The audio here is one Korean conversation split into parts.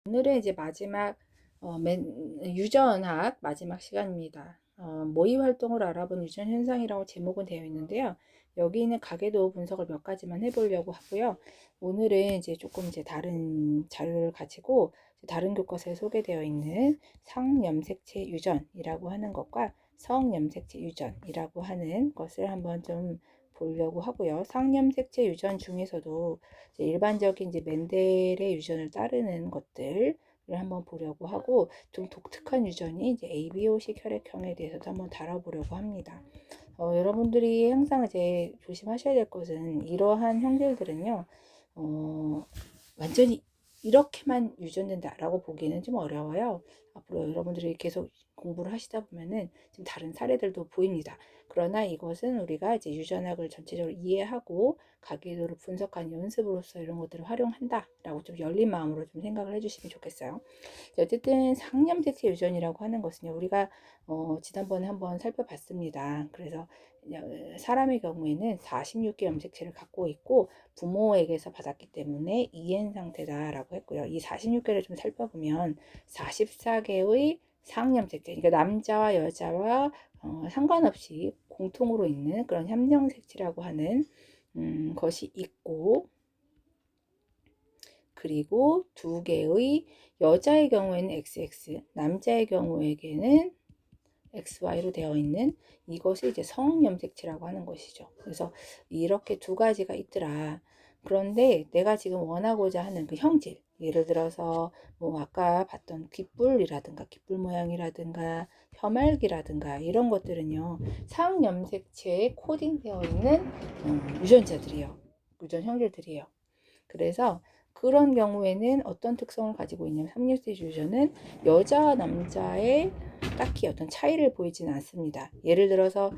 오늘은 이제 마지막 유전학 마지막 시간입니다. 모의 활동을 알아본 유전 현상이라고 제목은 되어 있는데요. 여기 있는 가계도 분석을 몇 가지만 해보려고 하고요. 오늘은 이제 조금 이제 다른 자료를 가지고 다른 교과서에 소개되어 있는 상염색체 유전이라고 하는 것과 성염색체 유전이라고 하는 것을 한번 좀 보려고 하고요. 상염색체 유전 중에서도 일반적인 이제 멘델의 유전을 따르는 것들을 한번 보려고 하고, 좀 독특한 유전이 이제 ABO식 혈액형에 대해서도 한번 다뤄보려고 합니다. 여러분들이 항상 이제 조심하셔야 될 것은, 이러한 형질들은요, 완전히 이렇게만 유전된다라고 보기에는 좀 어려워요. 앞으로 여러분들이 계속 공부를 하시다 보면은 좀 다른 사례들도 보입니다. 그러나 이것은 우리가 이제 유전학을 전체적으로 이해하고 가계도를 분석한 연습으로서 이런 것들을 활용한다라고 좀 열린 마음으로 좀 생각을 해주시면 좋겠어요. 어쨌든 상염색체 유전이라고 하는 것은요, 우리가 지난번에 한번 살펴봤습니다. 그래서 사람의 경우에는 46개 염색체를 갖고 있고 부모에게서 받았기 때문에 EN 상태다라고 했고요. 이 46개를 좀 살펴보면 44개의 상염색체, 그러니까 남자와 여자와 상관없이 공통으로 있는 그런 함정색체라고 하는 것이 있고, 그리고 두 개의 여자의 경우에는 XX, 남자의 경우에게는 XY로 되어 있는 이것이 이제 성염색체라고 하는 것이죠. 그래서 이렇게 두 가지가 있더라. 그런데 내가 지금 원하고자 하는 그 형질, 예를 들어서 뭐 아까 봤던 귓불이라든가 귓불 모양이라든가 혀말기라든가 이런 것들은요, 상염색체에 코딩되어 있는 유전자들이요, 유전 형질들이에요. 그래서 그런 경우에는 어떤 특성을 가지고 있냐면, 삼육색 유전은 여자와 남자의 딱히 어떤 차이를 보이지는 않습니다. 예를 들어서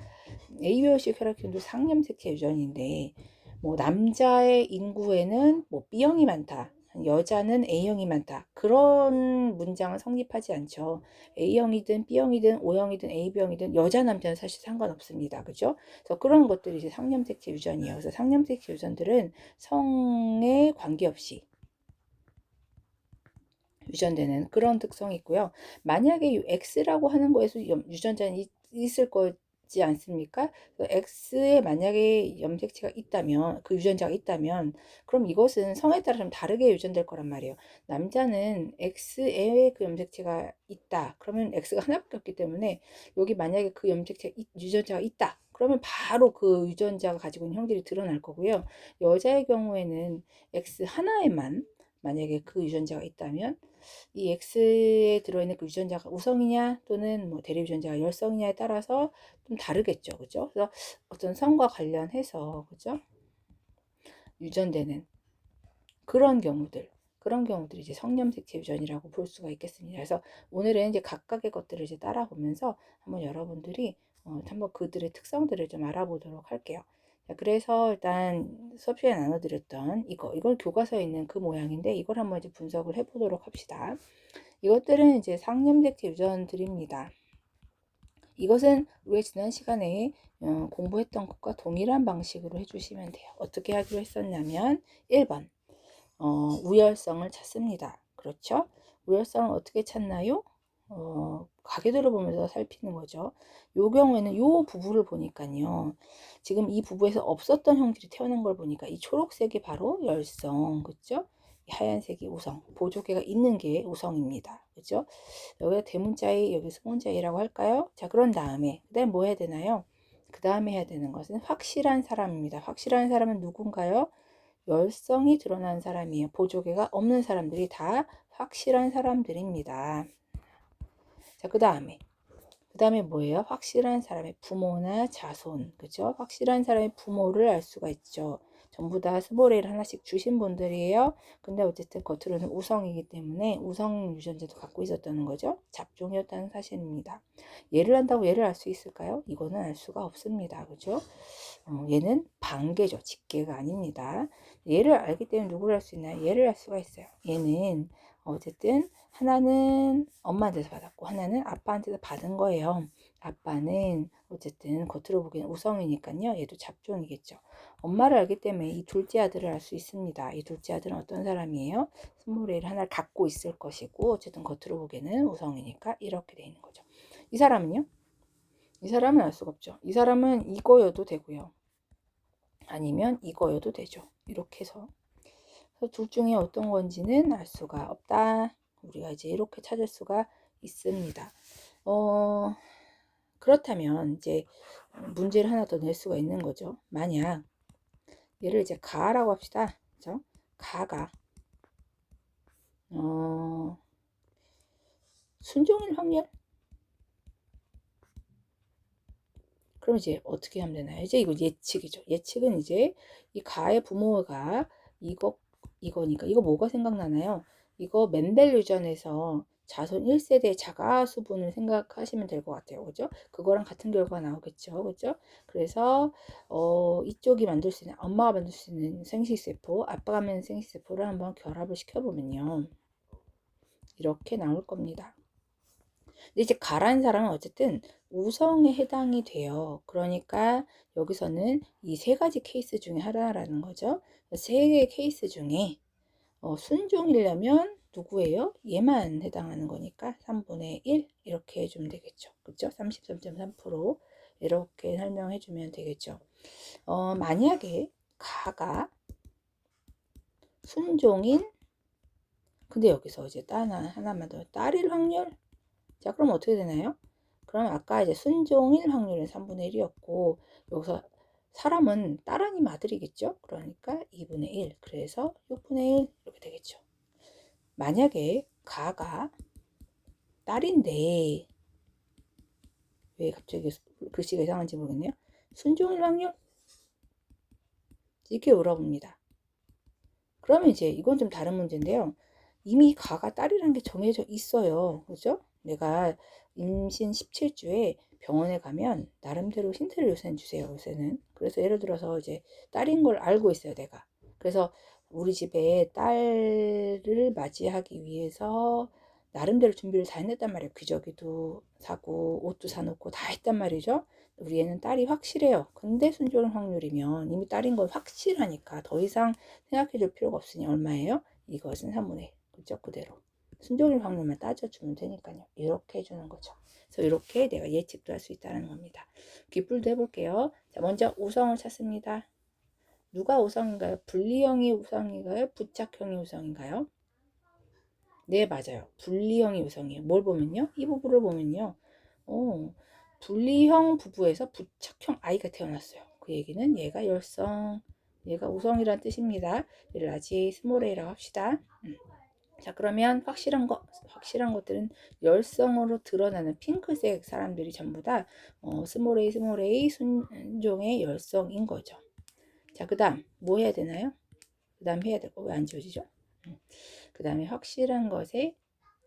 ABO식 혈액형도 상염색체 유전인데, 뭐 남자의 인구에는 뭐 B형이 많다, 여자는 A형이 많다, 그런 문장은 성립하지 않죠. A형이든 B형이든 O형이든 AB형이든 여자 남자는 사실 상관없습니다. 그죠? 그래서 그런 것들이 이제 상염색체 유전이에요. 그래서 상염색체 유전들은 성에 관계없이 유전되는 그런 특성이 있고요. 만약에 X라고 하는 거에서 유전자는 있을 거지 않습니까? X에 만약에 염색체가 있다면, 그 유전자가 있다면, 그럼 이것은 성에 따라 좀 다르게 유전될 거란 말이에요. 남자는 X에 그 염색체가 있다, 그러면 X가 하나밖에 없기 때문에 여기 만약에 그 염색체 유전자가 있다, 그러면 바로 그 유전자가 가지고 있는 형질이 드러날 거고요. 여자의 경우에는 X 하나에만 만약에 그 유전자가 있다면, 이 X에 들어있는 그 유전자가 우성이냐 또는 뭐 대리 유전자가 열성이냐에 따라서 좀 다르겠죠. 그죠? 그래서 어떤 성과 관련해서, 그죠? 유전되는 그런 경우들이 이제 성염색체 유전이라고 볼 수가 있겠습니다. 그래서 오늘은 이제 각각의 것들을 이제 따라보면서 한번 여러분들이 한번 그들의 특성들을 좀 알아보도록 할게요. 자, 그래서 일단 수업 시간에 나눠드렸던 이걸 교과서에 있는 그 모양인데, 이걸 한번 이제 분석을 해보도록 합시다. 이것들은 이제 상염색체 유전들입니다. 이것은 우리가 지난 시간에 공부했던 것과 동일한 방식으로 해주시면 돼요. 어떻게 하기로 했었냐면, 1번 우열성을 찾습니다. 그렇죠? 우열성을 어떻게 찾나요? 가계도를 보면서 살피는 거죠. 요 경우에는 요 부부를 보니까요, 지금 이 부부에서 없었던 형질이 태어난 걸 보니까 이 초록색이 바로 열성, 그죠? 하얀색이 우성, 보조개가 있는 게 우성입니다. 그죠? 여기가 대문자의, 여기 소문자이라고 할까요? 자, 그런 다음에 그다음 뭐 해야 되나요? 그 다음에 해야 되는 것은 확실한 사람입니다. 확실한 사람은 누군가요? 열성이 드러난 사람이에요. 보조개가 없는 사람들이 다 확실한 사람들입니다. 자, 그 다음에 뭐예요? 확실한 사람의 부모나 자손, 그죠? 확실한 사람의 부모를 알 수가 있죠. 전부 다 스모레를 하나씩 주신 분들이에요. 근데 어쨌든 겉으로는 우성이기 때문에 우성 유전자도 갖고 있었다는 거죠. 잡종이었다는 사실입니다. 얘를 한다고 얘를 알 수 있을까요? 이거는 알 수가 없습니다. 그죠? 얘는 반계죠. 직계가 아닙니다. 얘를 알기 때문에 누구를 알 수 있나요? 얘를 알 수가 있어요. 얘는 어쨌든 하나는 엄마한테서 받았고 하나는 아빠한테서 받은 거예요. 아빠는 어쨌든 겉으로 보기엔 우성이니까요. 얘도 잡종이겠죠. 엄마를 알기 때문에 이 둘째 아들을 알 수 있습니다. 이 둘째 아들은 어떤 사람이에요? 스몰 a를 하나를 갖고 있을 것이고 어쨌든 겉으로 보기에는 우성이니까 이렇게 돼 있는 거죠. 이 사람은요? 이 사람은 알 수가 없죠. 이 사람은 이거여도 되고요. 아니면 이거여도 되죠. 이렇게 해서 둘 중에 어떤 건지는 알 수가 없다. 우리가 이제 이렇게 찾을 수가 있습니다. 그렇다면 이제 문제를 하나 더 낼 수가 있는 거죠. 만약 얘를 이제 가라고 합시다. 그죠? 가가 순종일 확률? 그럼 이제 어떻게 하면 되나요? 이제 이거 예측이죠. 예측은 이제 이 가의 부모가 이거니까 이거 뭐가 생각나나요? 이거 맨델 유전에서 자손 1세대 자가수분을 생각하시면 될 것 같아요. 그죠? 그거랑 같은 결과가 나오겠죠. 그죠? 그래서 이쪽이 만들 수 있는 엄마가 만들 수 있는 생식세포, 아빠가 만든 생식세포를 한번 결합을 시켜보면요. 이렇게 나올 겁니다. 근데 이제 가라는 사람은 어쨌든 우성에 해당이 돼요. 그러니까 여기서는 이 세 가지 케이스 중에 하나라는 거죠. 세 개의 케이스 중에 순종이려면 누구예요? 얘만 해당하는 거니까 3분의 1 이렇게 해주면 되겠죠. 그죠? 33.3% 이렇게 설명해 주면 되겠죠. 만약에 가가 순종인 근데 여기서 이제 하나만 더 딸일 확률 자, 그럼 어떻게 되나요? 그럼 아까 이제 순종일 확률은 3분의 1이었고, 여기서 사람은 딸 아니면 아들이겠죠? 그러니까 2분의 1. 그래서 6분의 1 이렇게 되겠죠. 만약에 가가 딸인데, 왜 갑자기 글씨가 이상한지 모르겠네요. 순종일 확률? 이렇게 물어봅니다. 그러면 이제 이건 좀 다른 문제인데요. 이미 가가 딸이라는 게 정해져 있어요. 그죠? 내가 임신 17주에 병원에 가면 나름대로 힌트를 요새는 주세요. 요새는. 그래서 예를 들어서 이제 딸인 걸 알고 있어요. 내가. 그래서 우리 집에 딸을 맞이하기 위해서 나름대로 준비를 다 해냈단 말이에요. 기저귀도 사고 옷도 사놓고 다 했단 말이죠. 우리 애는 딸이 확실해요. 근데 순종 확률이면 이미 딸인 건 확실하니까 더 이상 생각해 줄 필요가 없으니 얼마예요? 이것은 3분의 1. 그죠? 그대로. 순종일 확률만 따져주면 되니까요. 이렇게 해주는 거죠. 그래서 이렇게 내가 예측도 할 수 있다는 겁니다. 귓불도 해볼게요. 자, 먼저 우성을 찾습니다. 누가 우성인가요? 분리형이 우성인가요? 부착형이 우성인가요? 네, 맞아요. 분리형이 우성이에요. 뭘 보면요? 이 부부를 보면요. 분리형 부부에서 부착형 아이가 태어났어요. 그 얘기는 얘가 열성, 얘가 우성이란 뜻입니다. 얘를 아직 스몰 a라고 합시다. 자, 그러면 확실한 것들은 열성으로 드러나는 핑크색 사람들이 전부 다 스몰 a 순종의 열성인 거죠. 자, 그 다음 뭐 해야 되나요? 그 다음 해야 되고 왜 안 지워지죠? 그 다음에 확실한 것의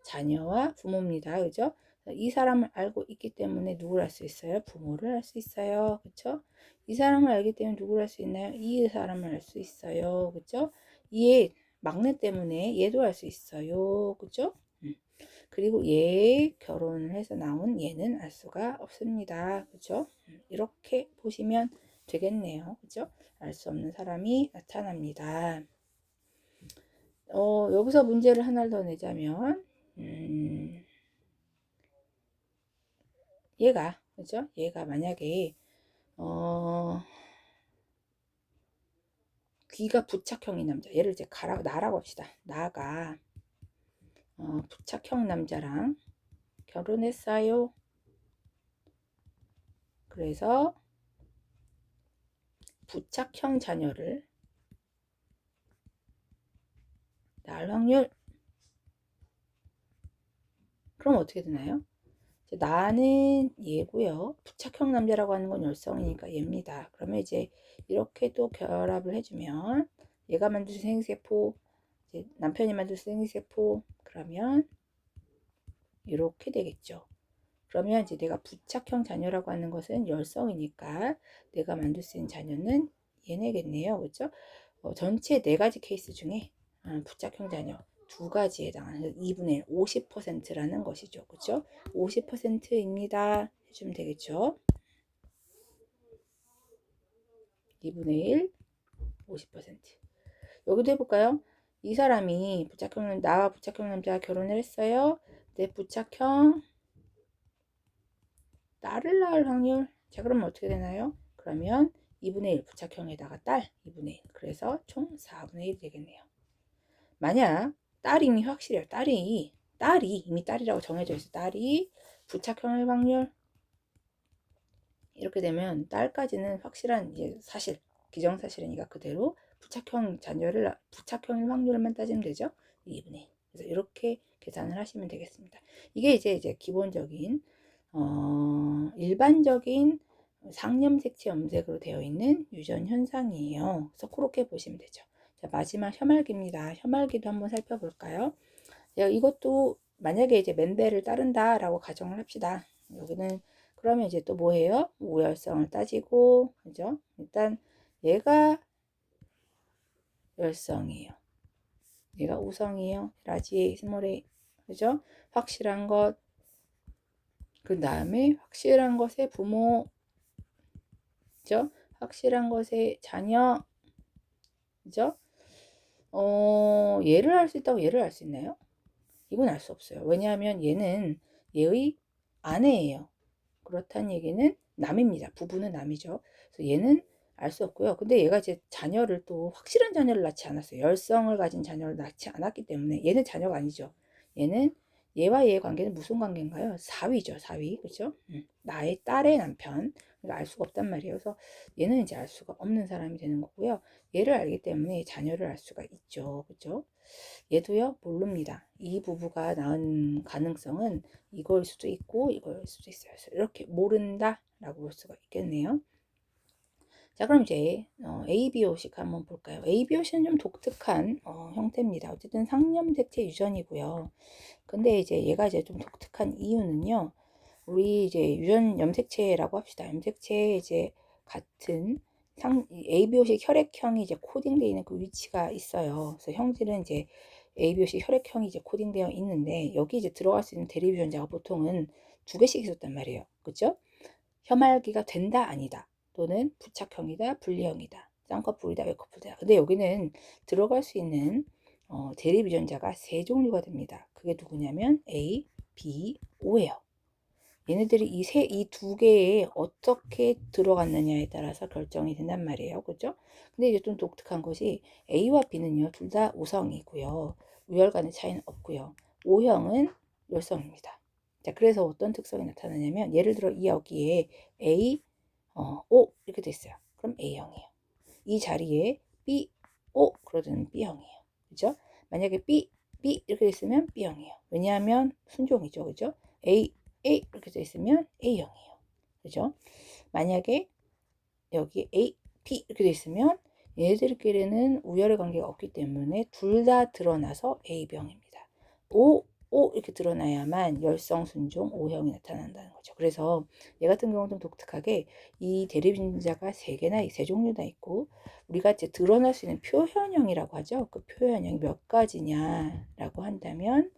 자녀와 부모입니다. 그죠? 이 사람을 알고 있기 때문에 누구를 알 수 있어요? 부모를 알 수 있어요. 그쵸? 이 사람을 알기 때문에 누구를 알 수 있나요? 이 사람을 알 수 있어요. 그쵸? 얘 막내 때문에 얘도 알 수 있어요. 그쵸? 그리고 얘 결혼을 해서 나온 얘는 알 수가 없습니다. 그쵸? 이렇게 보시면 되겠네요. 그죠? 알 수 없는 사람이 나타납니다. 여기서 문제를 하나 더 내자면 얘가 그죠? 얘가 만약에 귀가 부착형인 남자 얘를 이제 나라고 합시다. 나가 부착형 남자랑 결혼했어요. 그래서 부착형 자녀를 낳을 확률 그럼 어떻게 되나요? 나는 얘고요. 부착형 남자라고 하는 건 열성이니까 얘입니다. 그러면 이제 이렇게 또 결합을 해주면 얘가 만들 수 생세포, 이제 남편이 만들 수 생세포, 그러면 이렇게 되겠죠. 그러면 이제 내가 부착형 자녀라고 하는 것은 열성이니까 내가 만들 수 있는 자녀는 얘네겠네요. 그렇죠? 전체 네 가지 케이스 중에 부착형 자녀 두 가지에 해당하는 2분의 1, 50%라는 것이죠. 그렇죠? 50%입니다. 해주면 되겠죠. 2분의 1, 50%. 여기도 해볼까요? 이 사람이 나와 부착형 남자가 결혼을 했어요. 내 부착형 딸을 낳을 확률. 자, 그러면 어떻게 되나요? 그러면 2분의 1 부착형에다가 딸 2분의 1. 그래서 총 4분의 1이 되겠네요. 만약 딸이 이미 확실해요. 딸이 이미 딸이라고 정해져 있어. 딸이 부착형일 확률. 이렇게 되면 딸까지는 확실한 이제 사실, 기정사실이니까 그대로 부착형일 확률만 따지면 되죠. 2분의 1. 그래서 이렇게 계산을 하시면 되겠습니다. 이게 이제 기본적인 일반적인 상염색체 염색으로 되어 있는 유전 현상이에요. 그래서 그렇게 보시면 되죠. 자, 마지막 혐알기입니다. 혐알기도 한번 살펴볼까요? 이것도 만약에 이제 맨델을 따른다라고 가정을 합시다. 여기는 그러면 이제 또 뭐예요? 우열성을 따지고, 그죠? 일단 얘가 열성이에요. 얘가 우성이에요. 라지에 스몰에, 그죠? 확실한 것. 그 다음에 확실한 것의 부모, 그죠? 확실한 것의 자녀, 그죠? 얘를 알 수 있다고 얘를 알 수 있나요? 이건 알 수 없어요. 왜냐하면 얘는 얘의 아내예요. 그렇다는 얘기는 남입니다. 부부는 남이죠. 그래서 얘는 알 수 없고요. 근데 얘가 이제 자녀를 또 확실한 자녀를 낳지 않았어요. 열성을 가진 자녀를 낳지 않았기 때문에 얘는 자녀가 아니죠. 얘는 얘와 얘의 관계는 무슨 관계인가요? 사위죠, 사위. 그렇죠? 나의 딸의 남편. 그러니까 알 수가 없단 말이에요. 그래서 얘는 이제 알 수가 없는 사람이 되는 거고요. 얘를 알기 때문에 자녀를 알 수가 있죠. 그렇죠? 얘도요, 모릅니다. 이 부부가 낳은 가능성은 이걸 수도 있고 이걸 수도 있어요. 그래서 이렇게 모른다 라고 볼 수가 있겠네요. 자, 그럼 이제 ABO식 한번 볼까요? ABO식은 좀 독특한 형태입니다. 어쨌든 상염색체 유전이고요. 근데 이제 얘가 이제 좀 독특한 이유는요. 우리 이제 유전 염색체라고 합시다. 염색체에 이제 같은 ABO식 혈액형이 이제 코딩되어 있는 그 위치가 있어요. 그래서 형질은 이제 ABO식 혈액형이 이제 코딩되어 있는데 여기 이제 들어갈 수 있는 대립 유전자가 보통은 2개씩 있었단 말이에요. 그렇죠? 혐알기가 된다 아니다. 또는 부착형이다 분리형이다. 쌍꺼풀이다 외꺼풀이다. 근데 여기는 들어갈 수 있는 대립 유전자가 3종류가 됩니다. 그게 누구냐면 A, B, O예요. 얘네들이 이 두 개에 어떻게 들어갔느냐에 따라서 결정이 된단 말이에요. 그죠? 근데 이제 좀 독특한 것이 A와 B는요, 둘 다 우성이고요. 우열 간의 차이는 없고요. O형은 열성입니다. 자, 그래서 어떤 특성이 나타나냐면, 예를 들어 여기에 A, O 이렇게 됐어요. 그럼 A형이에요. 이 자리에 B, O 그러면 B형이에요. 그죠? 만약에 B 이렇게 됐으면 B형이에요. 왜냐하면 순종이죠. 그죠? A 이렇게 돼 있으면 A형이에요. 그죠? 만약에 여기 A, B 이렇게 돼 있으면 얘들끼리는 우열의 관계가 없기 때문에 둘 다 드러나서 AB형입니다. O 이렇게 드러나야만 열성 순종 O형이 나타난다는 거죠. 그래서 얘 같은 경우는 좀 독특하게 이 대립인자가 3개나 3종류나 있고 우리가 이제 드러날 수 있는 표현형이라고 하죠. 그 표현형이 몇 가지냐라고 한다면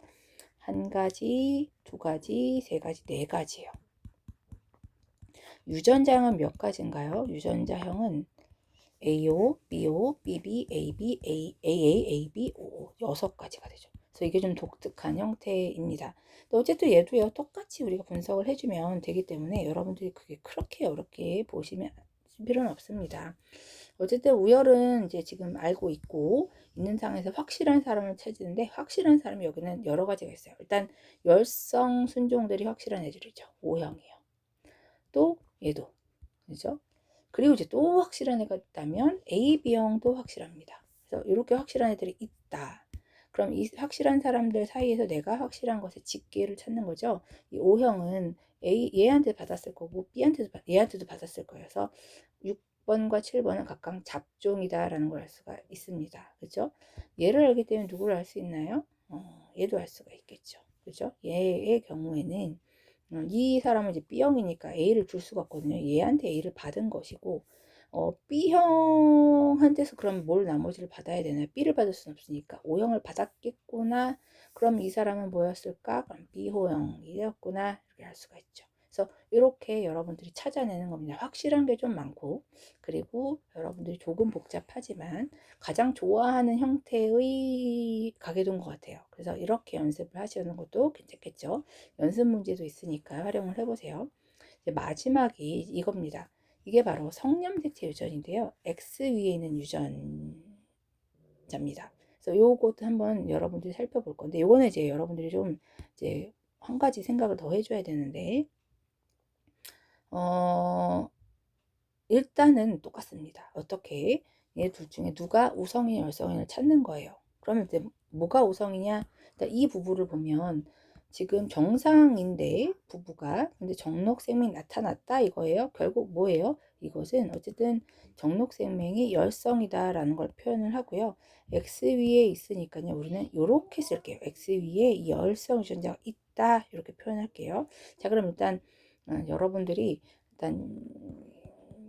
1가지, 2가지, 3가지, 4가지예요. 유전자형은 몇 가지인가요? 유전자형은 AO, BO, BB, AB, AA, AB, OO 6가지가 되죠. 그래서 이게 좀 독특한 형태입니다. 어쨌든 얘도요, 똑같이 우리가 분석을 해주면 되기 때문에 여러분들이 그게 그렇게 어렵게 보시면 필요는 없습니다. 어쨌든 우열은 이제 지금 알고 있고 있는 상황에서 확실한 사람을 찾는데 확실한 사람이 여기는 여러 가지가 있어요. 일단 열성 순종들이 확실한 애들이죠. O형이에요. 또 얘도 그죠? 그리고 이제 또 확실한 애가 있다면 AB형도 확실합니다. 그래서 이렇게 확실한 애들이 있다. 그럼 이 확실한 사람들 사이에서 내가 확실한 것의 직계를 찾는 거죠. 이 O형은 얘한테 받았을 거고 얘한테도 받았을 거예요. 그래서 6번과 7번은 각각 잡종이다라는 걸 알 수가 있습니다. 그죠? 얘를 알기 때문에 누구를 알 수 있나요? 얘도 알 수가 있겠죠. 그죠? 얘의 경우에는 이 사람은 이제 B형이니까 A를 줄 수가 없거든요. 얘한테 A를 받은 것이고 B형한테서 그럼 뭘 나머지를 받아야 되나? B를 받을 수는 없으니까 O형을 받았겠구나. 그럼 이 사람은 뭐였을까? 그럼 B호형이었구나. 이렇게 할 수가 있죠. 그래서 이렇게 여러분들이 찾아내는 겁니다. 확실한 게 좀 많고, 그리고 여러분들이 조금 복잡하지만 가장 좋아하는 형태의 가계도인 것 같아요. 그래서 이렇게 연습을 하시는 것도 괜찮겠죠. 연습 문제도 있으니까 활용을 해보세요. 이제 마지막이 이겁니다. 이게 바로 성념색채 유전인데요. X 위에 있는 유전자입니다. 그래서 요것도 한번 여러분들이 살펴볼 건데, 요거는 이제 여러분들이 좀 이제 한 가지 생각을 더 해줘야 되는데, 일단은 똑같습니다. 어떻게? 얘 둘 중에 누가 우성인, 열성인을 찾는 거예요. 그러면 이제 뭐가 우성이냐? 일단 이 부부를 보면 지금 정상인데 부부가 근데 정록생명이 나타났다 이거예요. 결국 뭐예요? 이것은 어쨌든 정록생명이 열성이다라는 걸 표현을 하고요. X 위에 있으니까요. 우리는 이렇게 쓸게요. X 위에 이 열성 유전자가 있다 이렇게 표현할게요. 자, 그럼 일단 여러분들이 일단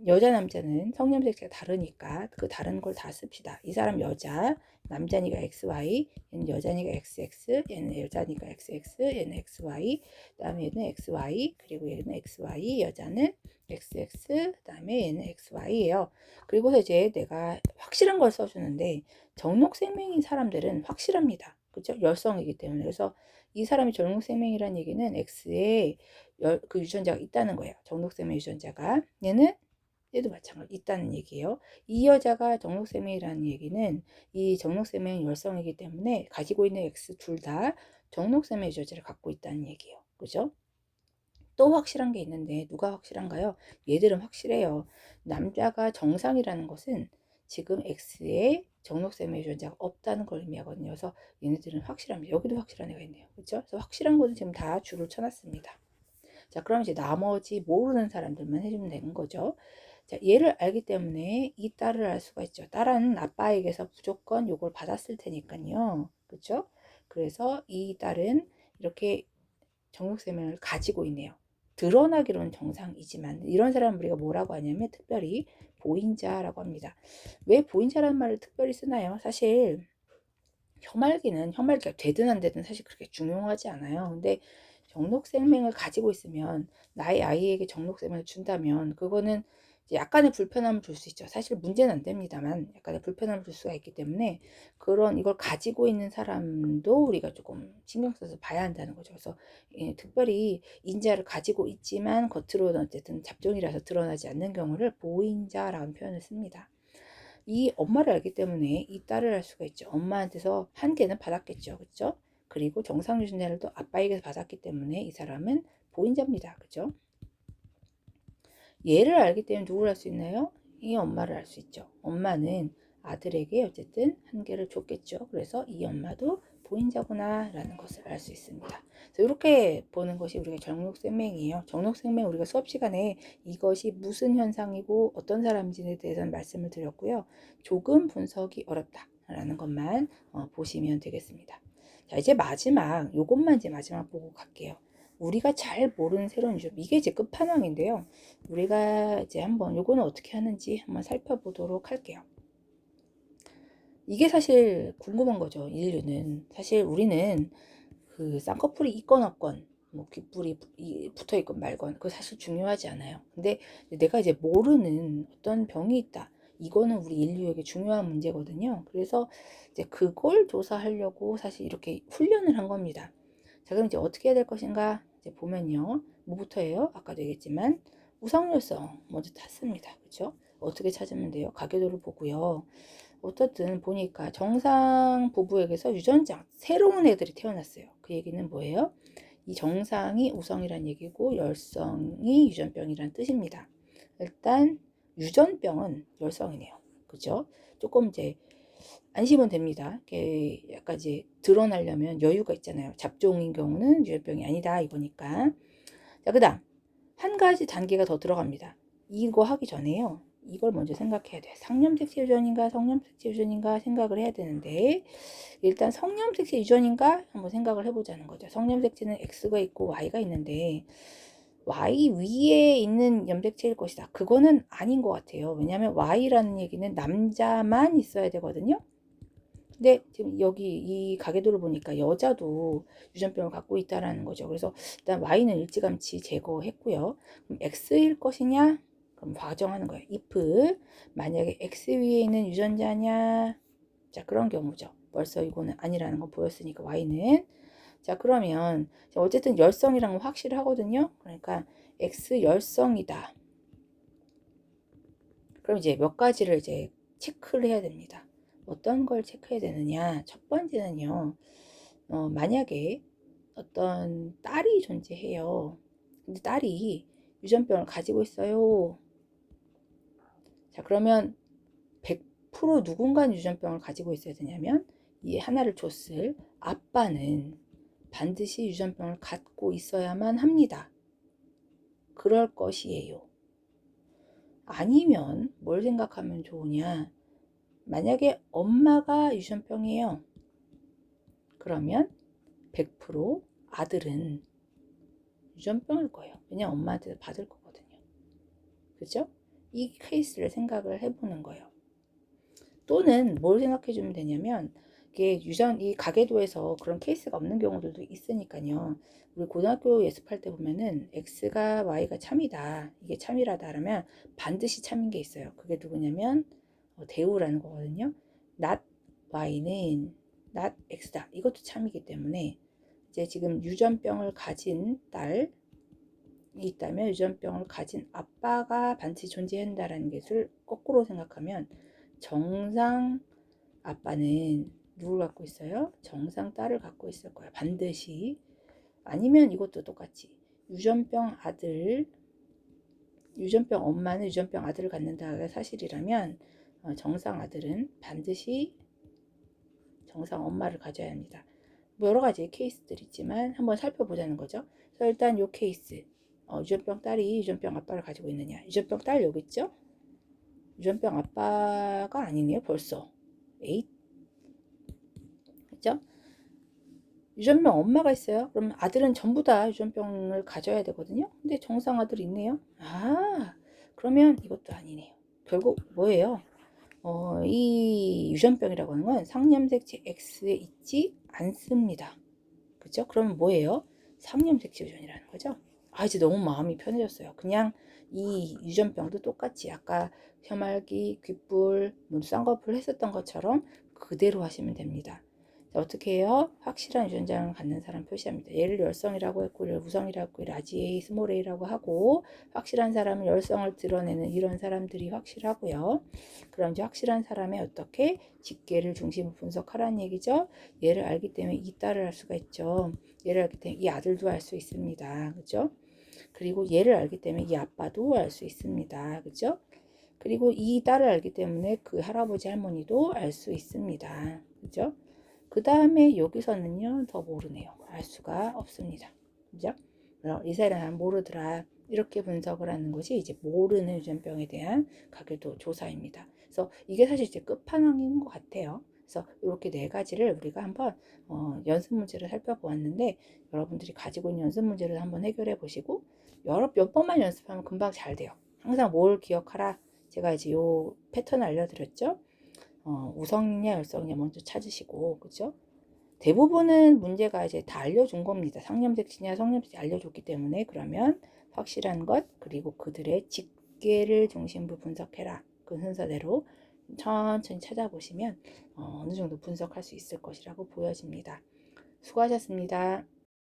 여자 남자는 성념색채가 다르니까 그 다른 걸 다 씁시다. 이 사람 여자, 남자니까 XY, 얘는 여자니까 XX, 얘는 여자니까 XX, 얘는 XY, 그 다음에 얘는 XY, 그리고 얘는 XY, 여자는 XX, 그 다음에 얘는 XY예요. 그리고서 이제 내가 확실한 걸 써주는데 정록생명인 사람들은 확실합니다. 그죠? 열성이기 때문에. 그래서 이 사람이 정록생명이라는 얘기는 X에 그 유전자가 있다는 거예요. 정록생명 유전자가. 얘도 마찬가지 있다는 얘기예요. 이 여자가 정록생명이라는 얘기는 이 정록생명이 열성이기 때문에 가지고 있는 X 둘 다 정록생명 유전자를 갖고 있다는 얘기예요. 그죠? 또 확실한 게 있는데 누가 확실한가요? 얘들은 확실해요. 남자가 정상이라는 것은 지금 X에 정록생명 유전자가 없다는 걸 의미하거든요. 그래서 얘네들은 확실합니다. 여기도 확실한 애가 있네요. 그렇죠? 그래서 확실한 것은 지금 다 줄을 쳐놨습니다. 자, 그럼 이제 나머지 모르는 사람들만 해주면 되는 거죠. 자, 얘를 알기 때문에 이 딸을 알 수가 있죠. 딸은 아빠에게서 무조건 요걸 받았을 테니까요. 그렇죠? 그래서 이 딸은 이렇게 정육세면을 가지고 있네요. 드러나기로는 정상이지만 이런 사람을 우리가 뭐라고 하냐면 특별히 보인자라고 합니다. 왜 보인자라는 말을 특별히 쓰나요? 사실 혐알기가 되든 안 되든 사실 그렇게 중요하지 않아요. 근데 정록생명을 가지고 있으면 나의 아이에게 정록생명을 준다면 그거는 약간의 불편함을 줄 수 있죠. 사실 문제는 안 됩니다만 약간의 불편함을 줄 수가 있기 때문에 그런 이걸 가지고 있는 사람도 우리가 조금 신경 써서 봐야 한다는 거죠. 그래서 특별히 인자를 가지고 있지만 겉으로는 어쨌든 잡종이라서 드러나지 않는 경우를 보인자라는 표현을 씁니다. 이 엄마를 알기 때문에 이 딸을 알 수가 있죠. 엄마한테서 한 개는 받았겠죠. 그렇죠? 그리고 정상유전자를 또 아빠에게서 받았기 때문에 이 사람은 보인자입니다. 그렇죠? 얘를 알기 때문에 누구를 알 수 있나요? 이 엄마를 알 수 있죠. 엄마는 아들에게 어쨌든 한 개를 줬겠죠. 그래서 이 엄마도 보인자구나 라는 것을 알 수 있습니다. 그래서 이렇게 보는 것이 우리가 정록생명이에요. 정록생명 우리가 수업 시간에 이것이 무슨 현상이고 어떤 사람인지에 대해서는 말씀을 드렸고요. 조금 분석이 어렵다 라는 것만 보시면 되겠습니다. 자, 이제 마지막 요것만 이제 마지막 보고 갈게요. 우리가 잘 모르는 새로운 유전 이게 이제 끝판왕인데요. 우리가 이제 한번 요거는 어떻게 하는지 한번 살펴보도록 할게요. 이게 사실 궁금한 거죠. 인류는 사실 우리는 그 쌍꺼풀이 있건 없건 뭐 귓불이 붙어 있건 말건 그거 사실 중요하지 않아요. 근데 내가 이제 모르는 어떤 병이 있다. 이거는 우리 인류에게 중요한 문제거든요. 그래서 이제 그걸 조사하려고 사실 이렇게 훈련을 한 겁니다. 자, 그럼 이제 어떻게 해야 될 것인가? 이제 보면요. 뭐부터예요? 아까도 얘기했지만 우성열성 먼저 찾습니다. 그렇죠? 어떻게 찾으면 돼요? 가계도를 보고요. 어떻든 보니까 정상 부부에게서 유전자 새로운 애들이 태어났어요. 그 얘기는 뭐예요? 이 정상이 우성이란 얘기고 열성이 유전병이란 뜻입니다. 일단 유전병은 열성이네요. 그죠? 조금 이제 안심은 됩니다. 약간 이제 드러나려면 여유가 있잖아요. 잡종인 경우는 유전병이 아니다 이거니까. 자, 그다음 한 가지 단계가 더 들어갑니다. 이거 하기 전에요. 이걸 먼저 생각해야 돼요. 상념색체 유전인가 성념색체 유전인가 생각을 해야 되는데 일단 성념색체 유전인가 한번 생각을 해보자는 거죠. 성념색체는 X가 있고 Y가 있는데 Y 위에 있는 염색체일 것이다. 그거는 아닌 것 같아요. 왜냐하면 Y라는 얘기는 남자만 있어야 되거든요. 근데 지금 여기 이 가계도를 보니까 여자도 유전병을 갖고 있다라는 거죠. 그래서 일단 Y는 일찌감치 제거했고요. 그럼 X일 것이냐? 그럼 가정하는 거예요. if 만약에 X 위에 있는 유전자냐? 자, 그런 경우죠. 벌써 이거는 아니라는 거 보였으니까 Y는. 자, 그러면 어쨌든 열성이란 건 확실하거든요. 그러니까 X 열성이다. 그럼 이제 몇 가지를 이제 체크를 해야 됩니다. 어떤 걸 체크해야 되느냐? 첫 번째는요, 만약에 어떤 딸이 존재해요. 근데 딸이 유전병을 가지고 있어요. 자, 그러면 100% 누군가 유전병을 가지고 있어야 되냐면, 이 하나를 줬을 아빠는 반드시 유전병을 갖고 있어야만 합니다. 그럴 것이에요. 아니면 뭘 생각하면 좋으냐? 만약에 엄마가 유전병이에요. 그러면 100% 아들은 유전병일 거예요. 왜냐면 엄마한테 받을 거거든요. 그죠? 이 케이스를 생각을 해보는 거예요. 또는 뭘 생각해 주면 되냐면, 이게 이 가계도에서 그런 케이스가 없는 경우들도 있으니까요. 우리 고등학교 예습할 때 보면은 X가 Y가 참이다. 이게 참이라다라면 반드시 참인 게 있어요. 그게 누구냐면 대우라는 거거든요. not Y는 not X다. 이것도 참이기 때문에 이제 지금 유전병을 가진 딸이 있다면 유전병을 가진 아빠가 반드시 존재한다라는 것을 거꾸로 생각하면 정상 아빠는 누굴 갖고 있어요? 정상 딸을 갖고 있을 거야. 반드시. 아니면 이것도 똑같이 유전병 엄마는 유전병 아들을 갖는다가 사실이라면 정상 아들은 반드시 정상 엄마를 가져야 합니다. 뭐 여러 가지 케이스들이 있지만 한번 살펴보자는 거죠. 그래서 일단 이 케이스 유전병 딸이 유전병 아빠를 가지고 있느냐. 유전병 딸 여기 있죠? 유전병 아빠가 아니네요. 벌써. 에잇. 그죠? 유전병 엄마가 있어요. 그럼 아들은 전부 다 유전병을 가져야 되거든요. 근데 정상 아들이 있네요. 아, 그러면 이것도 아니네요. 결국 뭐예요? 이 유전병이라고 하는 건 상념색체 X에 있지 않습니다. 그죠? 그러면 뭐예요? 상념색체 유전이라는 거죠. 아, 이제 너무 마음이 편해졌어요. 그냥 이 유전병도 똑같이 아까 혐알기, 귓불, 쌍꺼풀 했었던 것처럼 그대로 하시면 됩니다. 자, 어떻게 해요? 확실한 유전자를 갖는 사람 표시합니다. 얘를 열성이라고 했고, 얘를 우성이라고 했고, 라지 A, 스몰 a라고 하고, 확실한 사람은 열성을 드러내는 이런 사람들이 확실하고요. 그럼 이제 확실한 사람의 어떻게 직계를 중심으로 분석하라는 얘기죠. 얘를 알기 때문에 이 딸을 알 수가 있죠. 얘를 알기 때문에 이 아들도 알 수 있습니다. 그죠? 그리고 얘를 알기 때문에 이 아빠도 알 수 있습니다. 그죠? 그리고 이 딸을 알기 때문에 그 할아버지 할머니도 알 수 있습니다. 그죠? 그 다음에 여기서는요, 더 모르네요. 알 수가 없습니다. 그죠? 이 사람은 모르더라. 이렇게 분석을 하는 것이 이제 모르는 유전병에 대한 가계도 조사입니다. 그래서 이게 사실 이제 끝판왕인 것 같아요. 그래서 이렇게 네 가지를 우리가 한번 연습 문제를 살펴보았는데 여러분들이 가지고 있는 연습 문제를 한번 해결해 보시고 몇 번만 연습하면 금방 잘 돼요. 항상 뭘 기억하라. 제가 이제 요 패턴을 알려드렸죠. 우성이냐 열성이냐 먼저 찾으시고, 그죠? 대부분은 문제가 이제 다 알려준 겁니다. 상념색치냐 성념색치 알려줬기 때문에 그러면 확실한 것 그리고 그들의 직계를 중심으로 분석해라. 그 순서대로 천천히 찾아보시면 어느 정도 분석할 수 있을 것이라고 보여집니다. 수고하셨습니다.